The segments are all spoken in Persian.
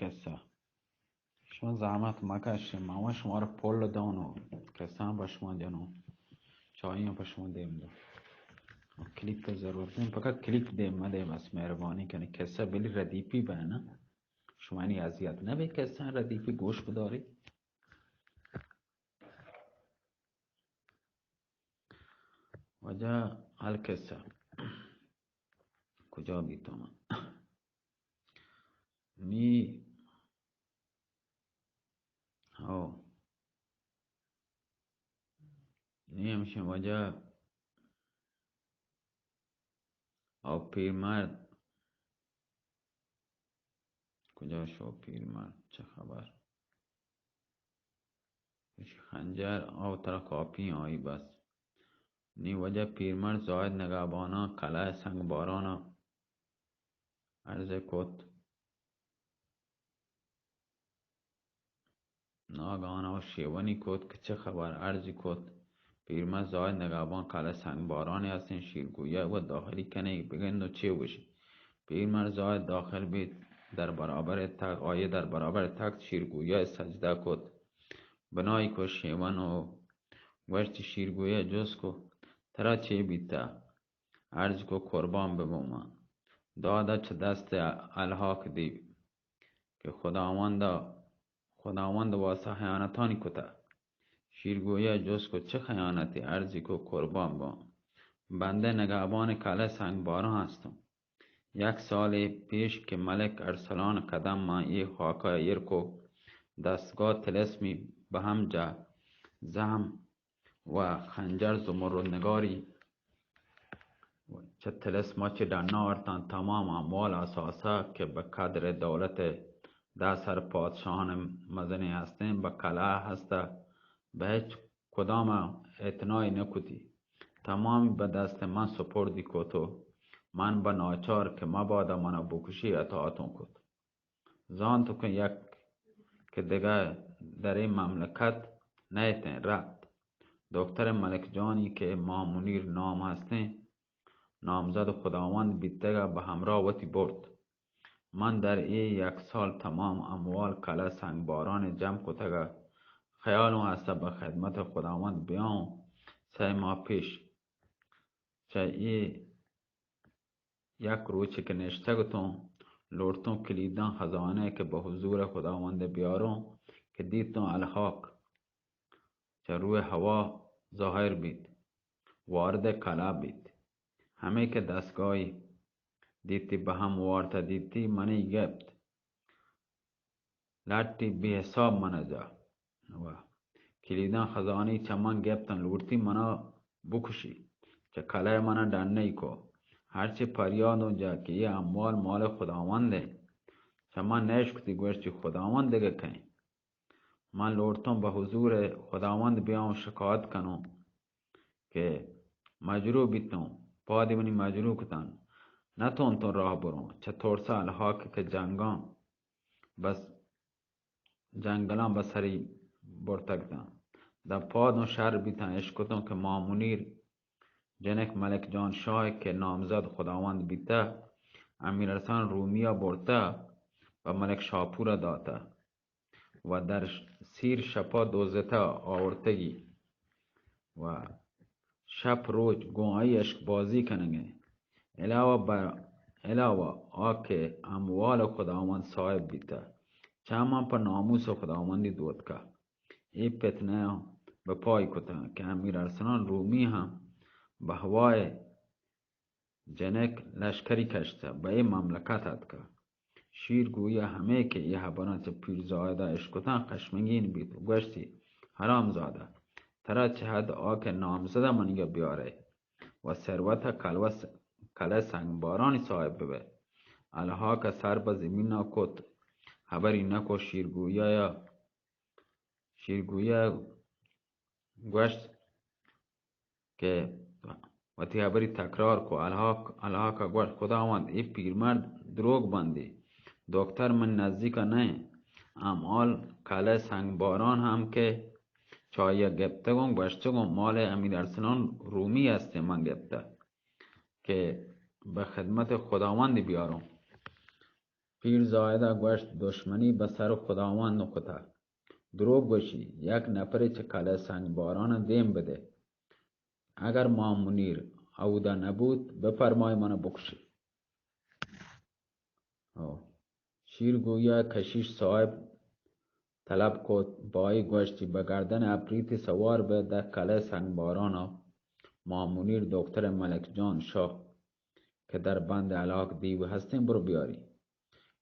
کسا شما زحمت مکشیم ما شما رو پول دانو کسا هم با شما جانو چایی هم با شما دیم دو کلیک ضرورت نہیں فقط کلیک دیم مده بس مهربانی کنی کسا بلی ردیفی بنا شما اینی اذیت نبی کسا ردیفی گوش بداری وجا حال کسا کجا بیتو من می او نی همشه وجا او پیرمرد کجا شو پیرمرد چه خبر خنجر او ترا کاپی آئی بس نی وجہ پیرمرد زاید نگهبانا قلعه سنگ بارانا عرض کت ناگانا و شیوانی کت که چه خبر عرضی کت پیرمرد زاید نگهبان قلعه سنگ بارانی هستین شیرگویه و داخلی کنه بگند و چه بشی پیرمرد زاید داخل بید در برابر تک آیه در برابر تک شیرگویه سجده کت بنای کو شیوان و گوشت شیرگویه جز کو ترا چه بیتا عرض کو قربان ببوما دادا چه دست الحاق دی که خداوند واسه خیانتانی کتا شیرگویه جز کو چه خیانتی عرضی کو قربان با بنده نگهبان کله سنگ باران هستم 1 سال پیش که ملک ارسلان قدم ما ای خاکا ایرکو دستگاه تلسمی به هم جا زهم و خنجر زمردنگاری چه تلسما چه دنارتان تمام اموال اساسا که به قدر دولت ده سر پادشاهان مدنی هستیم به قلعه هسته به هیچ کدام اعتنای نکتی تمامی به دست من سپردی کتو من به ناچار که مبادا منو بکشی اطاعتون کت زان تو که یک که دیگه در این مملکت نیتن رد دکتر ملک جانی که ما منیر نام هستیم نامزد خداوند بیتگه به همراه وتی برد من در این 1 سال تمام اموال قلعه سنگ باران جمع کتگه خیالم هسته به خدمت خداوند بیام 3 ماه پیش چه این 1 روچه که نشتگتون لورتون کلیدان خزانه که به حضور خداوند بیارم که دیتون الحاق چه روی هوا ظاهر بید وارد قلعه بید همه که دستگاهی دیتی به هم وارتا دیتی منی گفت لطی بی حساب منجا و کلیدان خزانی چمان گفتن لورتی منا بکشی چه قلعه منا دننی کو هرچی پریاد اونجا که یه اموال مال خداونده چمان نشکتی گوشتی خداوند دیگه کنی من لورتون به حضور خداوند بیام شکایت کنم که مجروع بیتون پادی منی مجروع کتن نتون تون راه برون چه ترسا الحاق که جنگان بس جنگلان بسری برتگدن در پادون شهر بیتن اشکتون که مامونیر جنک ملک جان شاه که نامزد خداوند بیته امیرحسن رومیا برته و ملک شاپور داته و در سیر شپا دوزته آورتگی و شب روز گوهایی عشق بازی کننگه علاوه آکه اموال خداوند صاحب بیته چمان پر ناموس خداوندی دود که این فتنه به پای کتا که امیر ارسلان رومی هم به هوای جنک لشکری کشته به این مملکت هد که شیر گویه همه که یه حبانات چه پیرزاده اشکتن خشمگین بید و گوشتی حرام زاده ترا چه حد آکه نامزده منگه بیاره و ثروت کله سنگ بارانی صاحب ببه الها که سر به زمین نکت خبری نکو شیرگویه گوشت که وتی خبری تکرار کو الها که گوشت خداوند ای پیرمرد دروغ بندی دکتر من نزدیک نه امال کله سنگ باران هم که چای گپتگم گوشتگم مال امیر ارسلان رومی هسته من گپته که به خدمت خداوند بیارم پیر زایده گوشت دشمنی به سر خداوند نکته. دروغ گوشی یک نفری چه کله سنگ باران دیم بده. اگر ما منیر اوده نبود بفرمای منو بکشی. شیر گویا کشیش صاحب طلب کد بایی گوشتی به گردن ابریتی سوار به در کله سنگ باران ما منیر دکتر ملک جان شاه که در بند علاق دیو هستیم برو بیاری.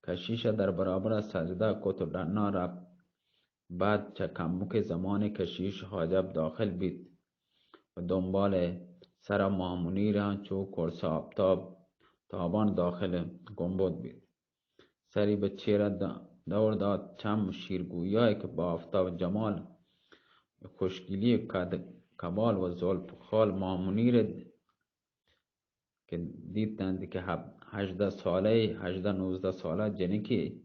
کشیش در برابر سجده کت و دنا رفت. بعد چه کمک زمان کشیش حاجب داخل بید و دنبال سر ما منیر چو کرس آفتاب تابان داخل گنبد بید. سری به چهره دور داد. چم شیرگویایی که با آفتاب جمال خوشگلی کمال و زلف خال ما منیر که دیدند که 18 ساله 19 ساله جنکی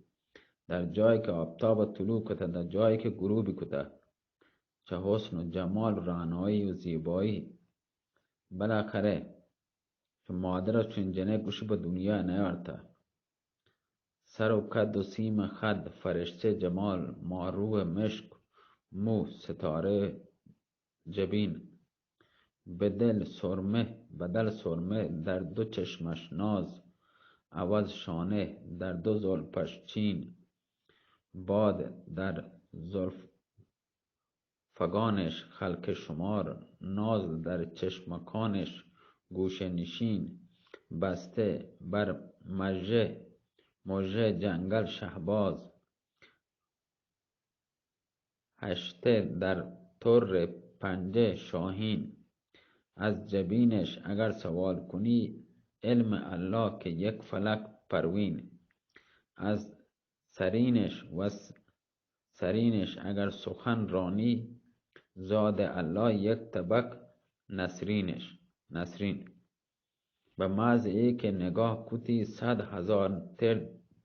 در جایی که آفتاب طلوع کته در جایی که غروب کته چه حسن و جمال و رعنایی و زیبایی. بالاخره که مادر چون جنک گوش به دنیا نیارده. سر و کد و سیم خد فرشته جمال ماروه مشک مو ستاره جبین بدل سرمه در دو چشمش ناز عوض شانه در دو زلفش چین باد در زلفگانش خلق شمار ناز در چشمکانش گوشه نشین بسته بر مژه جنگل شهباز هشته در طر پنجه شاهین. از جبینش اگر سوال کنی علم الله که یک فلک پروین. از سرینش اگر سخن رانی زاد الله یک طبق نسرین. به محض که نگاه کتی 100,000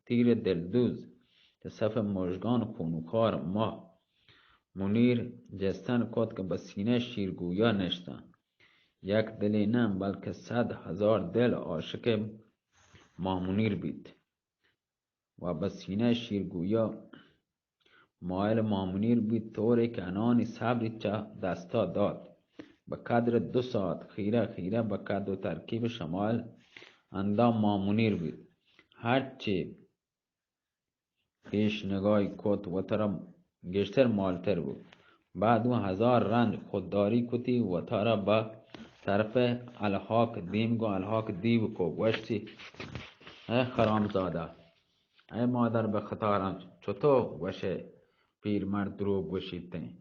تیر دلدوز که صف مژگان خونخوار ما منیر جستن کد که به سینه شیرگویا نشتن. یک دلی نه بلکه 100,000 دل عاشق ما منیر بید و به سینه شیرگویا مایل ما منیر بید طوری که انانی صبری چه دستا داد. به قدر 2 ساعت خیره به قد و ترکیب شمایل اندام ما منیر بید. هرچی پیش نگاهی کت و تر گشتر مالتر بود. بعد 1000 رنج خودداری کتی و تر به طرف الحاق دیمگو الحاق دیو کو گوشتی ای خرام زاده ای مادر به خطارم چطور وشه پیرمرد دروغ گوشیدتنی.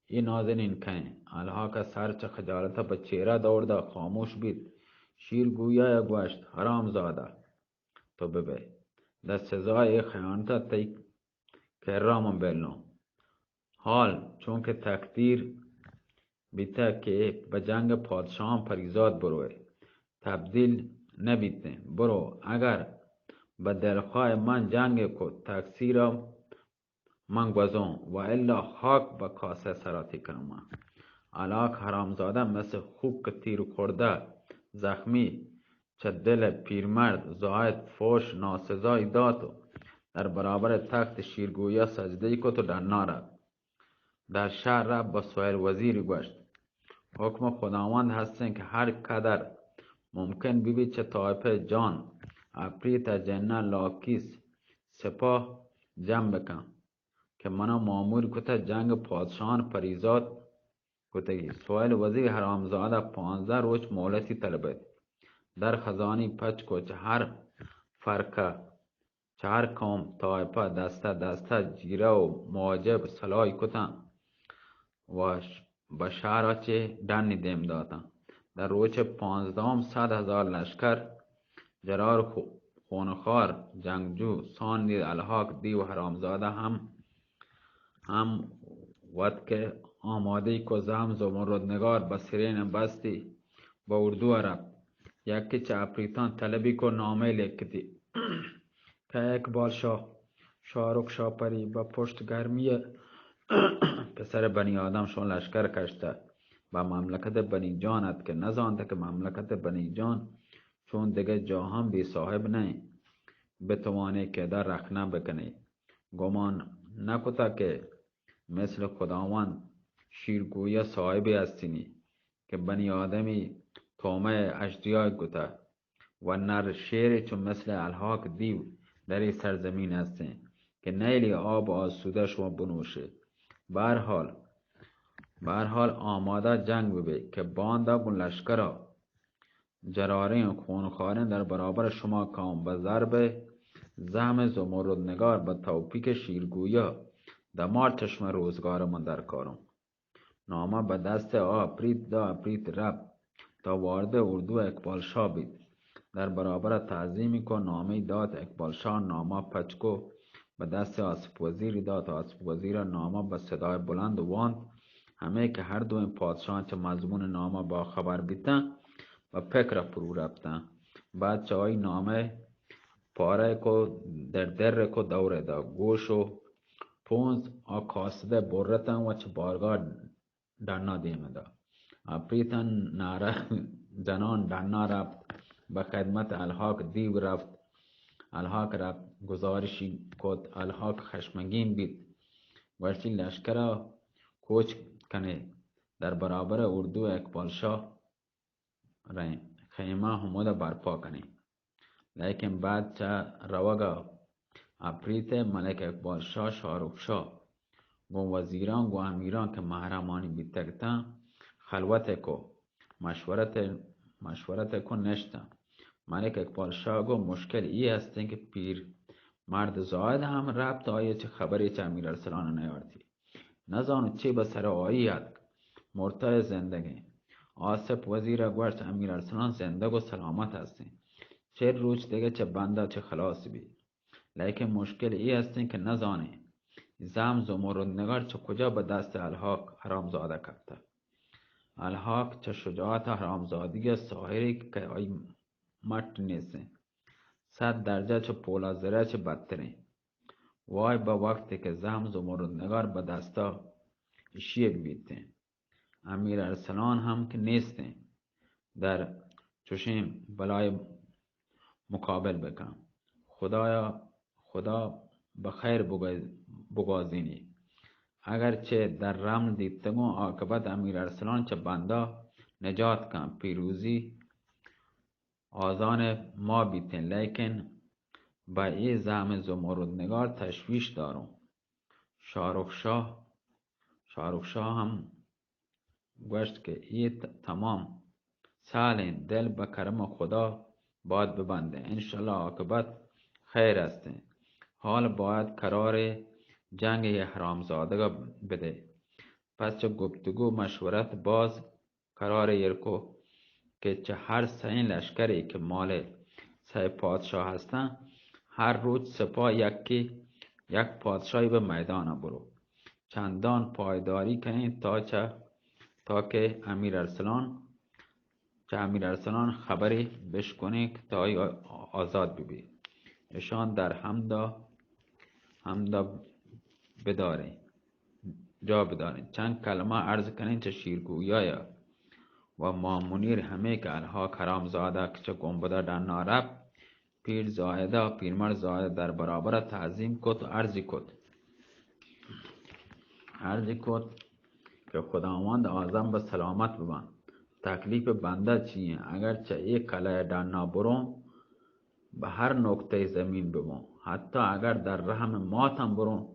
این نازنین کنه الحاق سرچه خجالت به چهره دورده خاموش بید. شیر گویا گوشت حرام زاده تو ببه در سزای خیانت تی کرام بلنو. حال چون که تقدیر بیته که به جنگ پادشاهان پریزاد بروه تبدیل نبیته برو. اگر به دلخواه من جنگ کو تقصیر من گوزم و الا خاک به کاسه سراتی کنم. علاق حرامزاده مثل خوک که تیر خورده زخمی چه دل پیرمرد زاید فوش ناسزایی داد و در برابر تخت شیرگویا سجده کت و دنا رفت. در شهر رفت با سویل وزیری گوشت حکم خداوند هستن که هر قدر ممکن بیبی چه طایفه جان افریت جنه لاکیس سپاه جمع بکن که منو مامور کتا جنگ پادشاهان پریزاد کتگی. سویل وزیر حرامزاده 15 روز مولتی طلبید. در خزانی پچ کو چه هر فرقه چه هر قوم طایفه دسته جیره و معجب سلای کتن و به شهر چه دنی دیم دادن. در روز 15 100,000 لشکر جرار خونخوار جنگجو سان دید الحاق دیو حرامزاده هم وقت که آماده کو زم زمردنگار به سرین بستی با اردو عرب یکی چه افریتان طلبی کو نامه لکتی که اقبال شاهرخ شاپری با پشت گرمی پسر بنی آدم شون لشکر کشته با مملکت بنی جانت که نزانده که مملکت بنی جان چون دیگه جا هم بی صاحب نه بتوانی که در رخنه بکنی. گمان نکتا که مثل خداوند شیرگویه صاحبی هستینی که بنی آدمی تومه اشتیاق گتا و نر شیری چون مثل الحاق دیو در این سرزمین هستین که نیلی آب آسوده شما بنوشه. برحال آماده جنگ ببی که بانده و لشکر جرارین خونخوارین در برابر شما کام به ضرب زهم زمردنگار به توفیق شیرگویا دمار چشم روزگار من در کارم. نامه به دست آپریت دا اپریت رب تا وارد اردو اقبال شاه بید. در برابر تعظیمی که نامه داد اقبال شاه نامه پچکو به دست آصف وزیر داد. آصف وزیر نامه به صدای بلند واند همه که هر دو این پادشاه چه مضمون نامه با خبر بیتن و فکر فرو رفتن. بعد چای نامه پاره کو در کو دوره دا گوش و پونز آکاسده برتن و چه بارگاه دنا دیمه دا. اپریتن ناره جنان دنا رفت به خدمت الحاق دیو رفت. الحاق رفت گزارشی کد. الحاق خشمگین بید ورچی لشکر کوچ کنه در برابر اردو اقبال شاه خیمه هموده برپا کنه. لیکن بعد چه روگا اپریت ملک اقبال شاه شاروخ شاه گو وزیران گو امیران که محرمانی بیتگتن خلوت کو مشورت کو نشتن. ملک اقبال شاه گو مشکل ای هستن که پیر مرد زاید هم ربط آیه چه خبری چه امیر ارسلان نیاردی نزانو چه به سر آییت مرتای زندگی. آصف وزیر گوشت امیر ارسلان زندگ و سلامت هستین چه روز دیگه چه بنده چه خلاص بی. لیکن مشکل ای هستین که نزانه زم زمردنگار چه کجا به دست الحاق حرامزاده کرده. الحاق چه شجاعت حرامزادی ساحری که ای مٹ نیستین 100 درجه چه پولا زره چه بدترین. وای با وقتی که زم زمردنگار به دستا شیک بیتین امیر ارسلان هم که نیستین در چوشیم بلای مقابل بکن. خدا بخیر بگازینی. اگرچه در رمل دیدتگو عاقبت امیر ارسلان چه بنده نجات کن پیروزی آزان ما بیتین. لیکن با ای زهم زمردنگار تشویش دارم. شاروخ شاه هم گوشت که ای تمام سالین دل به کرم خدا باید ببنده انشالله عاقبت خیر است. حال باید قرار جنگ حرامزاده بده. پس چه گفتگو مشورت باز قرار یرکو که چه هر سین لشکری که مال سه پادشاه هستن هر روز سپاه یک پادشاهی به میدان برو چندان پایداری کنین تا که امیر ارسلان خبری بشکنه که تا آزاد ببی. ایشان در همدا جا بدارین. چند کلمه عرض کنین چه شیرگویای و مامونیر همه که الحاق حرامزاده که چه گنبده در نارب پیرمرد زایده در برابر تعظیم کد و عرضی کد که خداوند اعظم به سلامت ببند. تکلیف بنده چیه اگرچه یک کله در نابرون به هر نقطه زمین ببون حتی اگر در رحم ماتم برون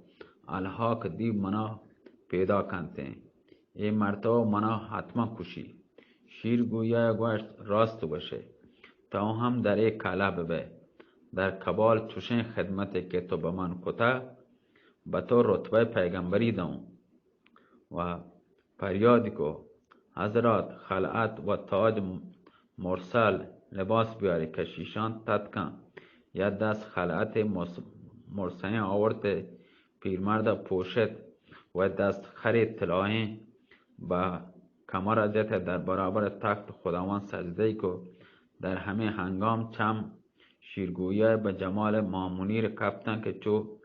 الحاق دیو منا پیدا کنته ای مرتبه منا حتما کشی. شیرگویا گوشت راست باشه تا هم در یک کله ببه در کبال چوشن خدمت که تو به من کتا به تو رتبه پیغمبری دون و فریادی کو حضرات خلعت و تاج مرسل لباس بیاری کشیشان تدکن یا دست خلعت مرسین آورد پیرمرد پوشد و دست خرید طلایه با کمر جت در برابر تخت خداوند سجده کو در همه هنگام چم شیرگویه به جمال مامونیر کفتن که چو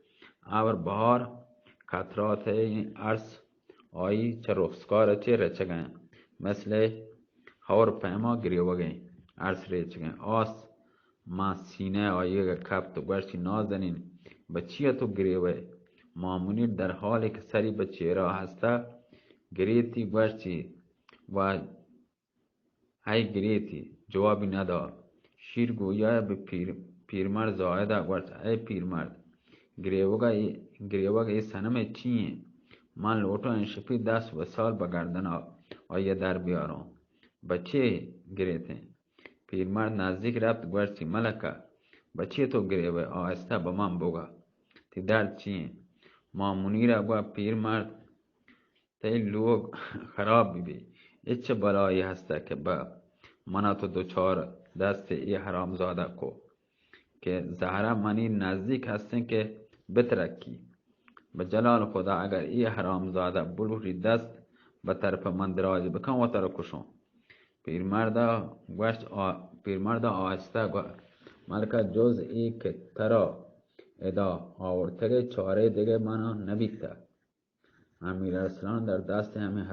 اور بهار قطرات عرص آیی چه رخسکار چه رچگن مثل هور پیما گریوگه عرص ریچگن آس ما سینه آیه کپت و گوشتی نازنین بچیه تو گریوه. مامونیر در حالی که سری به چهره هسته گریتی گوشتی و هی گریتی جوابی نداد. شیر گویا به پیرمرد زاهده گوشت ای پیرمرد گریوگا ای سنم چیه؟ من لوٹو انشپی 10 سال به گردن آیه در بیارم. بچه گریته. پیرمرد نزدیک رفت گوشتی ملکه بچه تو گریوه آهسته به من بگو تی درد چیه؟ مامونیر گوه پیرمرد تی لوگ خراب بی ای چه بلایی هسته که به من تو دوچار دست ای حرامزاده کو که زهره منی نزدیک هستن که بترکی. به جلال خدا اگر ای حرامزاده بلوری دست به طرف من دراز بکن و تر کشم. پیرمرد آهسته گفت ملکه جز ای که ترا ادا آورده چاره دیگه منو نبیده. امیر ارسلان در دست همین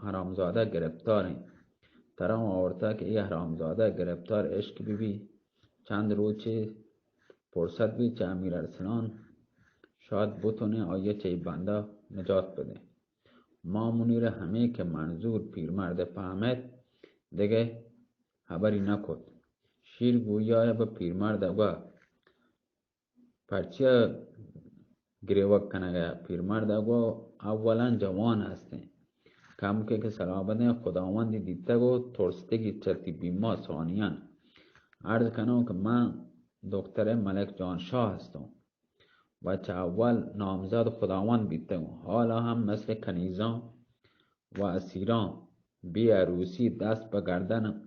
حرامزاده گرفتاری. ترا آورده که ای حرامزاده گرفتار عشق بی چند روچی فرصت بی چه امیر ارسلان شاید بتونه آیه چه بنده نجات بده. مامونیر همه که منظور پیرمرد فهمید دیگه خبری نکرد. شیر گویا به پیرمرد گفت پرچه گریوک کنگه؟ پیرمرد گفت اولا جوان هسته کم که سلامت خداوندی دیده گو ترستگی چرتی بیما ثانیان عرض کنم که من دختر ملک جانشاه هستم و چه اول نامزد خداوند بیده گو. حالا هم مثل کنیزان و اسیران بی عروسی دست به گردن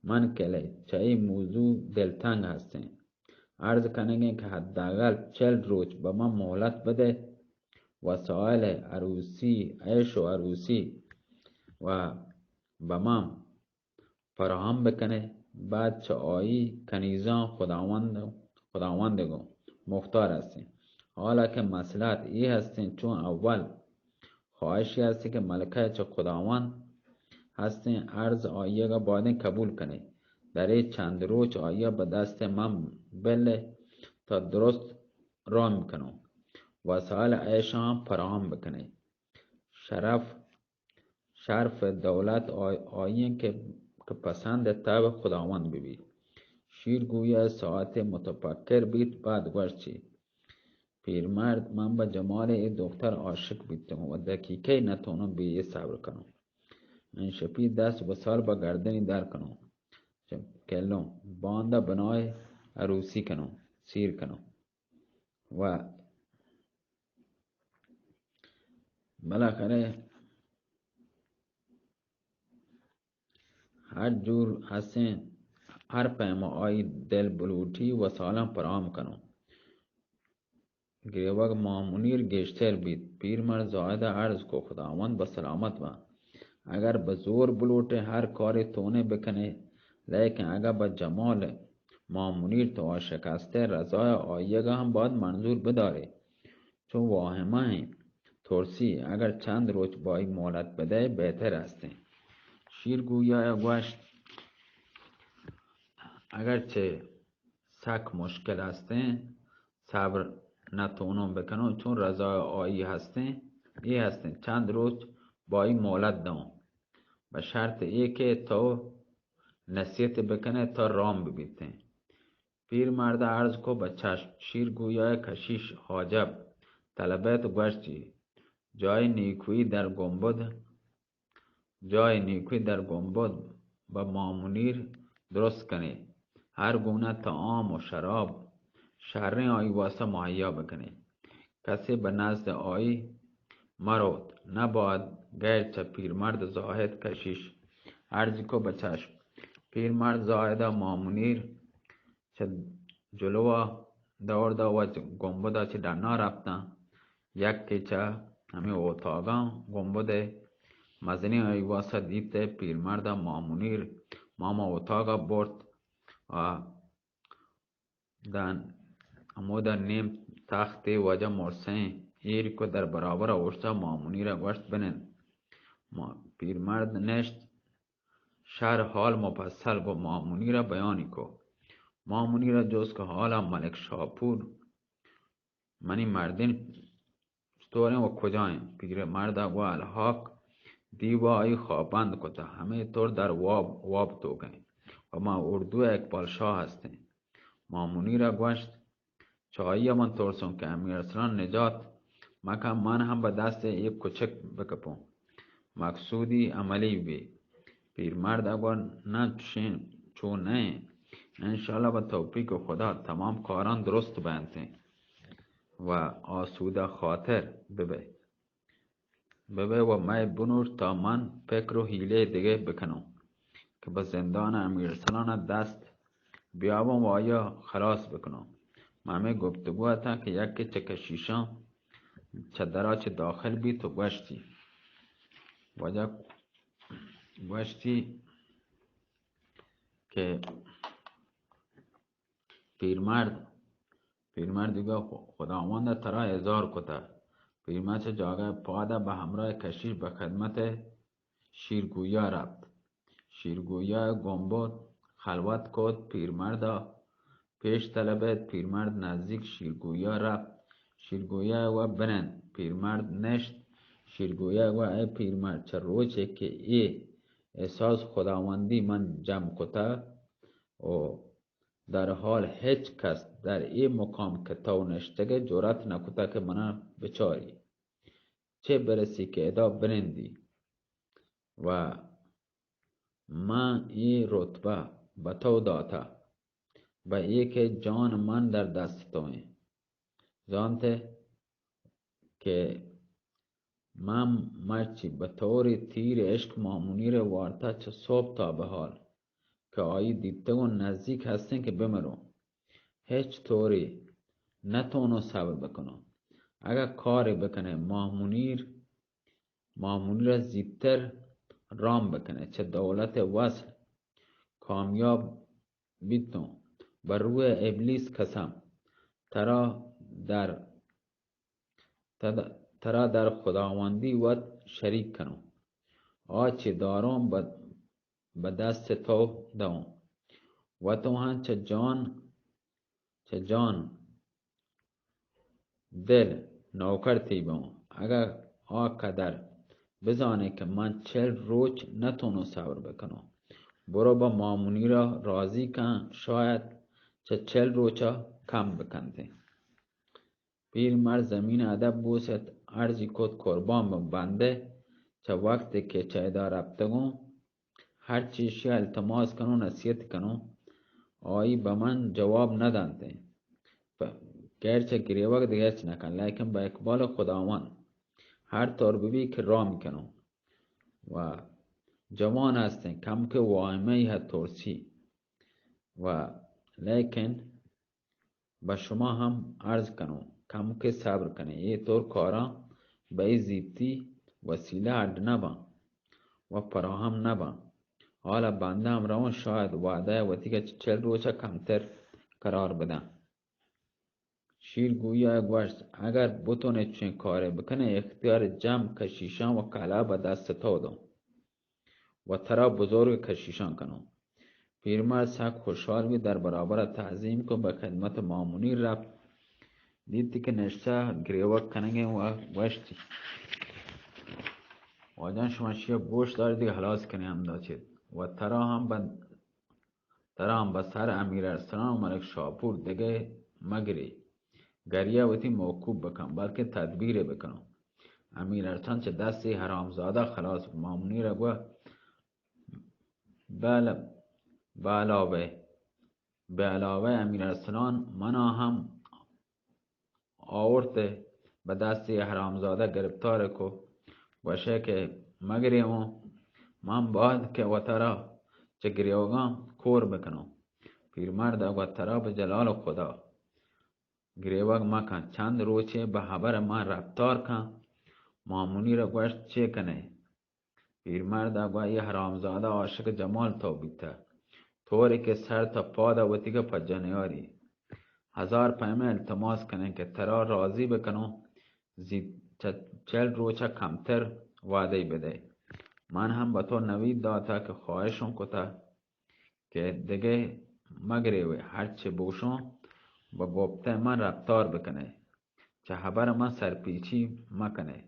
من کله چه این موضوع دلتنگ هستین. عرض کنگه که حداقل 40 روز به من مهلت بده وسایل عروسی عیش و عروسی و به من فراهم بکنه. بعد چه آیی کنیزان خداوندگو مختار هستین. حالا که مصلحت ای هستین چون اول خواهشی هستی که ملکه چه خداوند هستین عرض آیه گا باید قبول کنه. در این چند روز آیه به دست من بله تا درست را میکنم. وسایل عیش هم فراهم بکنه. شرف دولت آیین که پسند تاب خداوند ببی. شیر گویا ساعت متفکر بیت بعد گوشتی پیرمرد من به جمال این دختر عاشق بیتم و دقیقه نتونم به یه صبر کنم. من شپی دست و سال به گردنی در کنم کلم بانده بنای عروسی کنم سیر کنم و بالاخره هر جور هستین هر پیما آی دل بلوٹی و سالم پرام کنم. گریوگ مامونیر گشتر بید. پیرمرد زاهده عرض کو خداوند به سلامت و اگر به زور بلوٹه هر کاری تونه بکنه لیکن اگر به جمال مامونیر تو عاشق هسته رضای آیگه هم باید منظور بداره چون واهمه ترسی اگر چند روز بایی مولد بده بهتر هسته. شیر گویا گوشت اگرچه سک مشکل هسته صبر نتونم بکنم چون رضای آیی هسته ای هسته چند روز بایی مولد دام به شرط ای که تو نصیحت بکنه تا رام ببیته. پیر مرد عرض کو به چشم. شیر گویا کشیش حاجب طلبت گوشتی جای نیکویی در گنبد به مامونیر درست کنه. هر گونه طعام و شراب شهرین آیی واسه مهیا بکنه. کسی به نزد آیی مرود نباید گرچه پیرمرد زاهد کشیش عرض کو به چشم. پیرمرد زاهد مامونیر چه جلو دورده و گنبده چه در نرفتن یک چه همه اتاقان گنبد مزنی آیی واسه دیده پیرمرد مامونیر ماما اتاقا برد و در نیم تخت وجه مرسین ایری که در برابر اوشتا مامونی را گوشت بنن. پیرمرد نشت شهر حال مفصل گو مامونی را بیانی کو. مامونی را جز که حالا ملک شاپور منی مردین ستوریم و کجایم. پیر مرد و الحاق دیوایی خوابند کتا همه طور در واب تو گئیں و ما اردو اقبال شاه هستیم. مامونی را گوشت چایی من ترسون که امیر ارسلان نجات مکم من هم به دست یک کوچک بکپم مقصودی عملی بی. پیرمرد اگر نه چون نه انشالله به توفیق خدا تمام کاران درست بنده و آسوده خاطر ببه و می بنور تا من فکر و حیله دیگه بکنم که به زندان امیر ارسلان دست بیابم و آیا خلاص بکنم. همه گفتگو تا که یکی چه کشیشان چه دراچه داخل بی تو گوشتی که پیرمرد دیگه خداوند ترا هزار کتا. پیرمرد چه جاگه پاده به همراه کشیش به خدمت شیرگویا رفت. شیرگویا گنبد خلوت کد پیرمرد پیش طلبت. پیرمرد نزدیک شیرگویا رفت. شیرگویا و بنند پیرمرد نشت. شیرگویا و ای پیرمرد چه روچه که ای احساس خداوندی من جمع کتا و در حال هیچ کس در این مقام که تو نشتگه جرات نکتا که منو بچاری چه برسی که ادا بنندی و من این رتبه به تو داتا و ای که جان من در دست توی زانته که من مرچی به طور تیر عشق مامونی رو وارتا چه صبح تا به حال که آیی دیده و نزدیک هستن که بمرو هیچ طوری نتونو صبر بکنم. اگر کاری بکنه مامونی را زیدتر رام بکنه چه دولت وصل کامیاب بیتون بر روی ابلیس قسم ترا در خداوندی و شریک کنم آچه دارم به دست تو دوم و تو هم چه جان دل نوکر تیبم. اگر قدر بزانه که من 40 روز نتونم صبر بکنم برو با مامونی را راضی کن شاید چه 40 روزا کم بکنده. پیرمرد زمین ادب بوست عرضی کد قربان بنده چه وقتی که چه دا رفتگم هر چیزی التماس کنو نصیحت کنو آیی به من جواب ندانده گرچه گریوک دیگرچ نکن لیکن با اقبال خداوند هر طور ببی که را میکنم و جوان هستن کم که وایمه ها ترسی و لیکن با شما هم عرض کنم کم که صبر کنه یه طور کارا به ای زیبتی وسیله عرض نبا و فراهم نبا حالا بنده هم روان شاید وعده وقتی که 40 روزا کمتر قرار بدم. شیرگویا گوشت اگر بتونه چنین کاره بکنه اختیار جمع کشیشان و کلا به دست تو دم و ترا بزرگ کشیشان کنم. پیرمرد سخت خوشحال بی در برابر تعظیم که به خدمت مامونی رفت دیدی که نشته گریوک کنگه و گوشتی واجان شما چیه گوش داری دیگه حلاس کنی هم داشتید و ترا هم به سر امیر ارسلان و ملک شاپور دیگه مگری گریه وتی موکوب بکن بلکه تدبیر بکنم. امیر ارسلان چه دستی حرامزاده خلاص مامونی را گوه به علاوه امیر ارسلان منا هم آورده به دستی حرامزاده گرفتار کو باشه که مگریمو من باید که و ترا چه گریوگام کور بکنم. پیرمرد و ترا به جلال خدا گریوگ مکن چند روچه به خبر من رفتار کن. مامونی را گوشت چه کنه. پیرمرد و یه حرامزاده عاشق جمال تو بیتا طوری که سر تا پا دا وتی که پجانیاری 1000 پیمه التماس کنه که ترا راضی بکنو 40 روچه کمتر وعده بده. من هم به تو نوید داتا که خواهشم کتا که دیگه مگریوه هرچه بوشم با گفته من رفتار بکنه، چه خبر من سرپیچی مکنه.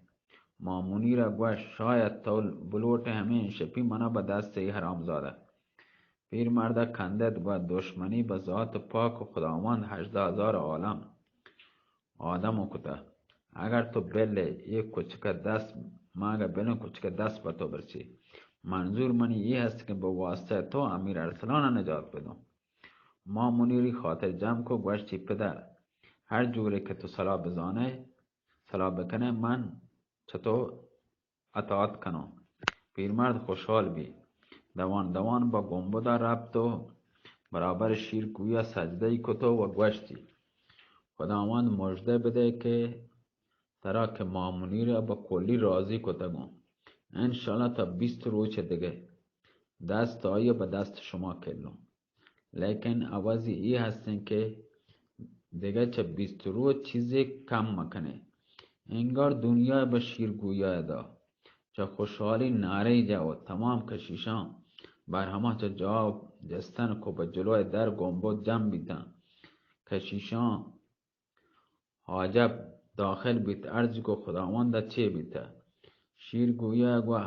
مامونی را گوش شاید تول بلوٹ همین شپی منا به دست ای حرام زاده. پیرمرد کندد و دشمنی به ذات پاک و خداوند 18,000 عالم آدم کته. اگر تو بله یک کوچک دست ماگه بلن کوچک دست به تو برسی. منظور منی یہ هست که به واسطه تو امیر ارسلان نجات بدم. ما منیری خاطر جمع کو گوشتی پدر هر جوری که تو صلاح بزانه صلاح بکنه من چطور اطاعت کنم. پیرمرد خوشحال بی دوان دوان با گنبد رفت و برابر شیر گویا سجده کت و گوشتی خداوند مژده بده که ترا که مامونی را با کلی راضی کتگم. انشالله تا 20 روز دیگه دست آیه به دست شما کلم. لیکن عوضی ای هستن که دیگه چه 20 روز چیزی کم مکنه. انگار دنیا به شیر گویا دا چه خوشحالی ناره جا و تمام کشیشان بر همه چه جواب جستن کو به جلوی در گنبد جمع بیتن. کشیشان حاجب داخل بیت ارز کو خداوند چه بیته. شیر گویا گو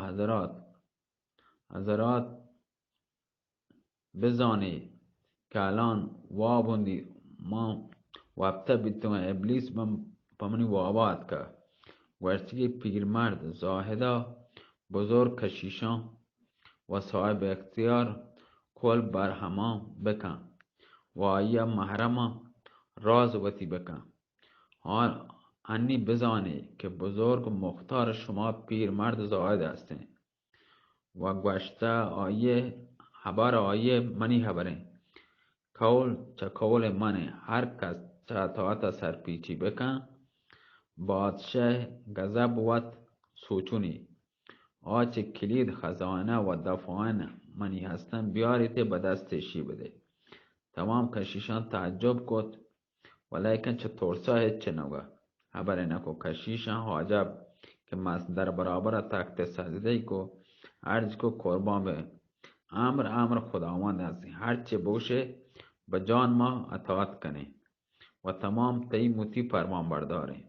حضرات بزانی که الان وابوندی ما وابته بیتم ابلیس پمنی وابات که ورسیگی پیرمرد زاهدا بزرگ کشیشان و صاحب اختیار کل بر همه بکن و آیا محرم راز وتی بکن. حال انی بزانی که بزرگ مختار شما پیرمرد زاهد هستین و گوشته آیه خبر آیه منی خبره کول چه کول منه هر کس چه اطاعت سرپیچی بکن بادشاه غضب وت سوچونی آچه کلید خزانه و دفاعن منی هستن بیاریت به دستشی بده. تمام کشیشان تعجب کد ولیکن چه ترسا هیچ چه نگه خبر نکو. کشیشان حاجب که در برابر تخت سجده کو عرض کو قربان به امر خداوند هستی هرچه بوشه به جان ما اطاعت کنه و تمام تی موتی فرمان برداره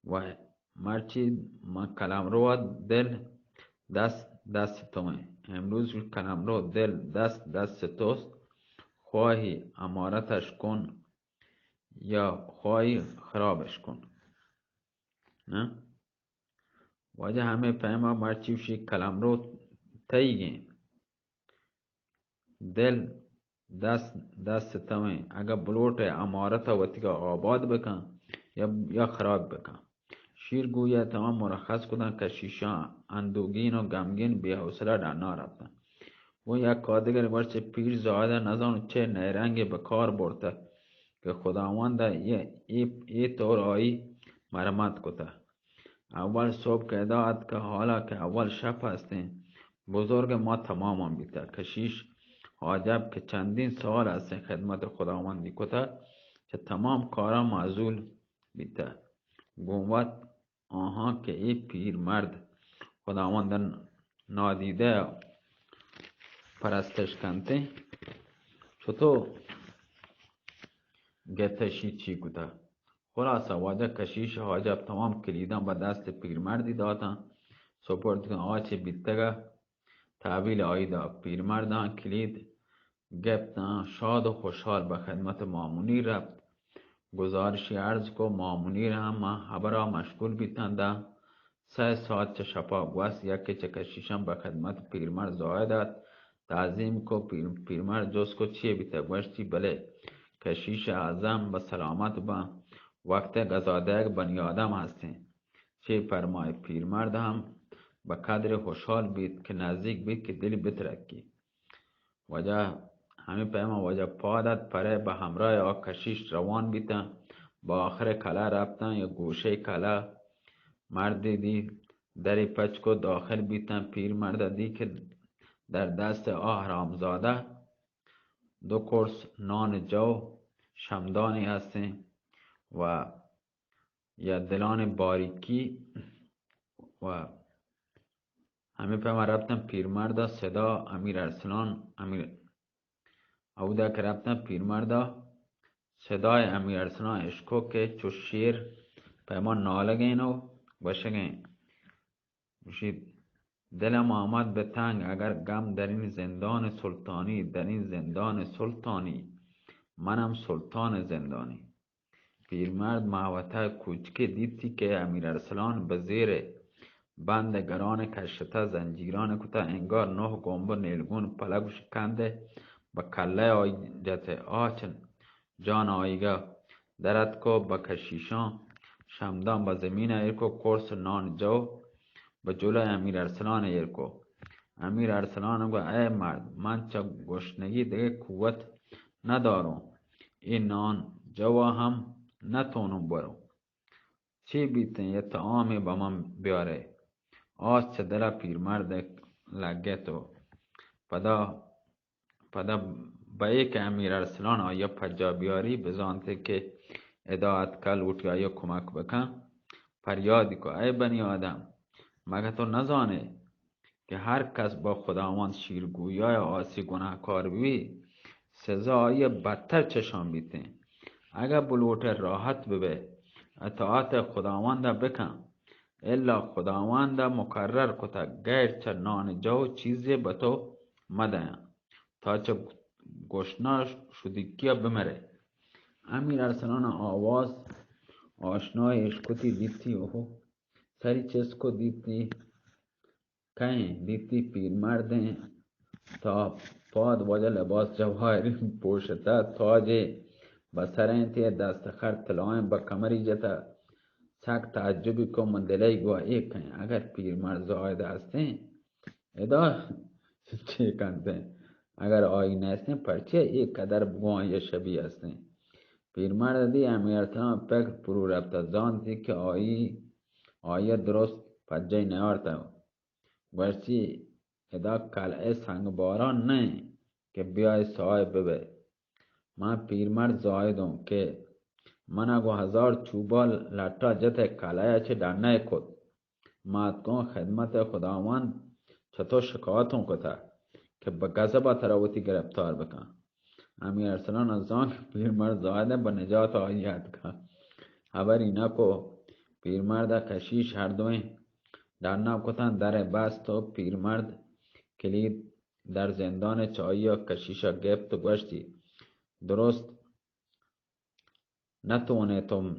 و مرچی ما کلام رو دل دست تومه. امروز کلام رو دل دست توست. خواهی امارتش کن یا خواهی خرابش کن. نه واجه همه پیما مرچی وشی کلام رو تایگین دل دست تومه. اگر بلوٹ امارت وتی کا آباد بکن یا خراب بکن. شیر گویا تمام مرخص کدن کشیشان اندوگین و غمگین بی حوصله در رفتن. و یک کادگر ورچه پیر زاده نزان چه نیرنگ به کار برده که خداوند ای طور آیی مرمت کده. اول صبح که اداعت که حالا که اول شب هستیم بزرگ ما تماما بیده. کشیش حاجب که چندین سال است خدمت خداوندی کده که تمام کارا معزول بیده. گوت آنها که ای پیر مرد خداوند نادیده پرستش کنته چطور گتشی چی کده. خلاصه واجه کشیش حاجب تمام کلیدان به دست پیرمردی دادن سپرد کن آچه بیتگه تحویل آیده. پیرمردان کلید گفتن شاد و خوشحال به خدمت مامونی رفت. گزارشی عرض کو مامونی را هم خبرها مشغول بیتنده 3 ساعت چه شپا گوست یکی چه کشیشان به خدمت پیرمرد زایدد تعظیم کو. پیرمرد جز کو چیه بیته گوشتی بله کشیش اعظم به سلامت با وقت گزاده بنی آدم هستین. چه فرمای. پیرمرد هم به قدر خوشحال بید که نزدیک بید که دلی بترکی. وجه همین پیما وجه پادت پره به همراه آ کشیش روان بیتن. با آخر کلا رفتن یا گوشه کلا مردی دی دری پچ کو داخل بیتن. پیر مرد دی که در دست حرامزاده 2 قرص نان جو شمدانی هستین و یا دلان باریکی و همه پیما رفتن. پیرمرد صدا امیر ارسلان اوده که رفتن پیرمردا صدای امیر ارسلان اشکو که چو شیر پیمان نالگین و بشگین بشید دلم آمد به تنگ اگر غم در این زندان سلطانی، در این زندان سلطانی منم سلطان زندانی. پیرمرد محوطه کوچکی دیدی که امیر ارسلان به زیر بند گران کشته زنجیران کتا انگار 9 گنبه نیلگون پلک شکنده به کله آیدت آچن جان آیگه درد کو به کشیشان شمدان به زمین ایرکو کورس نان جو به جلوی امیر ارسلان ایرکو. امیر ارسلان گو ای مرد من چه گشنگی دیگه قوت ندارم این نان جو هم نتونم برم چی بیتن یه طعامی به من بیاره. آج چه دل پیرمرد لگه تو پدا به یک امیر ارسلان آیا پجا بیاری بزانته که اداعت کل اوٹی آیا کمک بکن فریادی کو ای بنی آدم مگه تو نزانه که هر کس با خداوند شیرگویای آسی گناهکار بی سزا آیا بدتر چشان بیته. اگر بلوٹ راحت ببه اطاعت خداوند بکن الا خداوند مقرر کتا غیر چه نان جو چیزی به تو مدهیم تا چه گشنا شدی کیا بمره. امیر ارسلان آواز آشنای اشکتی دیتی اوهو سری چسکو دیتی کہیں دیتی پیرمرد تا پاد وجه لباس جواهری پوشتا تاج بسرین تی دست خر طلائیں با کمری جتا سک تعجبی کو من دلی گوا ایک کہیں اگر پیرمرد زاید هستیں ادا چه کنتے اگر آینه هستیں پرچه ایک قدر بگوان یا شبیه هستیں. پیرمرد دی امیر ارسلان پک پرو رفتا زانتی که آیه درست پجه نیارتا ورچی ادا قلعه سنگ باران نه که بیای صاحب ببه. من پیرمرد زایدم که من اگو 1000 چوبا لٹا جت قلعه چه دنه کد مات کن خدمت خداوند چطور شکایتون کتا که به غضب تراوتی گرفتار بکن. امیر ارسلان از آن پیرمرد زایده به نجات آیت کن خبر اینا کو پیرمرد کشیش هر دوین در نب کتن در بست و پیرمرد کلید در زندان چایی و کشیشا گفت و گوشتی درست نتونه تو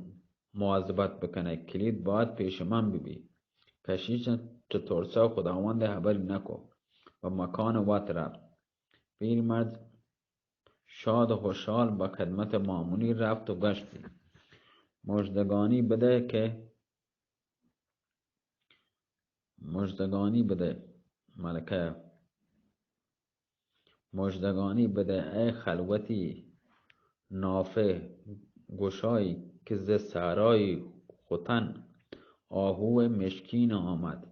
مواظبت بکنه کلید باید پیش من ببی. کشیش چطورسا خداوند خبری نکو و مکان وقت رفت. پیرمرد شاد و خوشحال به خدمت مامونی رفت و گشتی مژدگانی بده ملکه مژدگانی بده ای خلوتی نافه گشایی که ز صحرای ختن آهو مشکین آمد.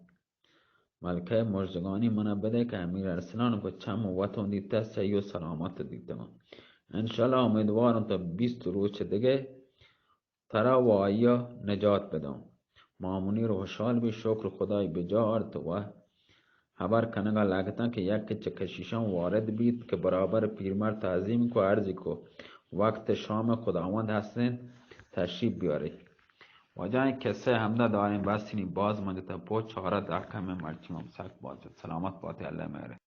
ملکه مژدگانی منو بده که امیر ارسلان کو چم و وطن دیده سی و سلامت دیدم. انشالله امیدوارم تا 20 روز دیگه ترا و آیا نجات بدم. مامونی رو خوشحال بی شکر خدای بجارت و خبر کنگا لگتن که یک چه کشیشان وارد بید که برابر پیرمرد تعظیم کو عرضی کو وقت شام خداوند هستن تشریف بیاری. وجه این قصه همده داریم بستینی باز منده تا پو 4 دقیقه مرچیم سک بازد سلامت باتی الله مهره.